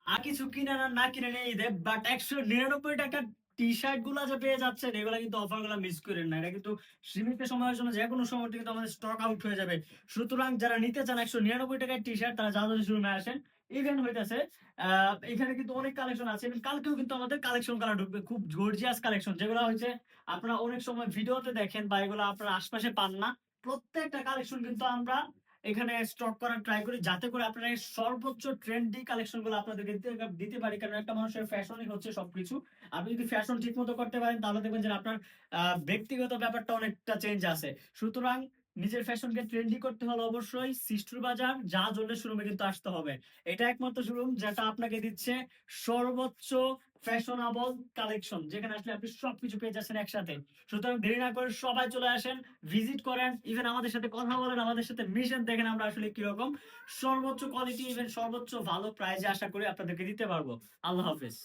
আর কিছু কিনে না না কিনে নিয়ে ঈদে, বাট 199 টাকার টি শার্ট গুলা যে পেয়ে যাচ্ছেন, এগুলা কিন্তু অফার গুলা মিস করেন না। এটা কিন্তু সীমিত সময়ের জন্য, যে কোনো সময় কিন্তু আমাদের স্টক আউট হয়ে যাবে। সুতরাং যারা নিতে চান 199 টাকার টি শার্ট, তারা যাদের শোরুমে আসেন। ইভেন্ট হইতেছে এখানে কিন্তু অনেক কালেকশন আছে। Even কালকেও কিন্তু আমাদের কালেকশন কালা ঢুকবে, খুব গর্জিয়াস কালেকশন, যেগুলো হচ্ছে আপনারা অনেক সময় ভিডিওতে দেখেন বা এগুলো আপনারা আশপাশে পান না। প্রত্যেকটা কালেকশন কিন্তু আমরা এখানে স্টক করার ট্রাই করি, যাতে করে আপনারা এই সর্বোচ্চ ট্রেন্ডি কালেকশন গুলো আপনাদেরকে দিতে পারি। কারণ একটা মানুষের ফ্যাশনই হচ্ছে সবকিছু। আপনি যদি ফ্যাশন ঠিক মতো করতে পারেন, তাহলে দেখবেন যে আপনার ব্যক্তিগত ব্যাপারটা অনেকটা চেঞ্জ আছে। সুতরাং নিজের ফ্যাশনকে ট্রেন্ডি করতে হলে অবশ্যই সিস্টুর বাজার যা জ্বললে শোরুমে কিন্তু আসতে হবে। এটা একমাত্র শোরুম যেটা আপনাকে দিচ্ছে সর্বোচ্চ ফ্যাশনেবল কালেকশন, যেখানে আসলে আপনি সবকিছু পেয়ে যাচ্ছেন একসাথে। সুতরাং দেরি না করে সবাই চলে আসেন, ভিজিট করেন, ইভেন আমাদের সাথে কথা বলেন, আমাদের সাথে মিশেন, দেখেন আমরা আসলে কিরকম। সর্বোচ্চ কোয়ালিটি, ইভেন সর্বোচ্চ ভালো প্রাইজে আশা করি আপনাদেরকে দিতে পারবো। আল্লাহ হাফেজ।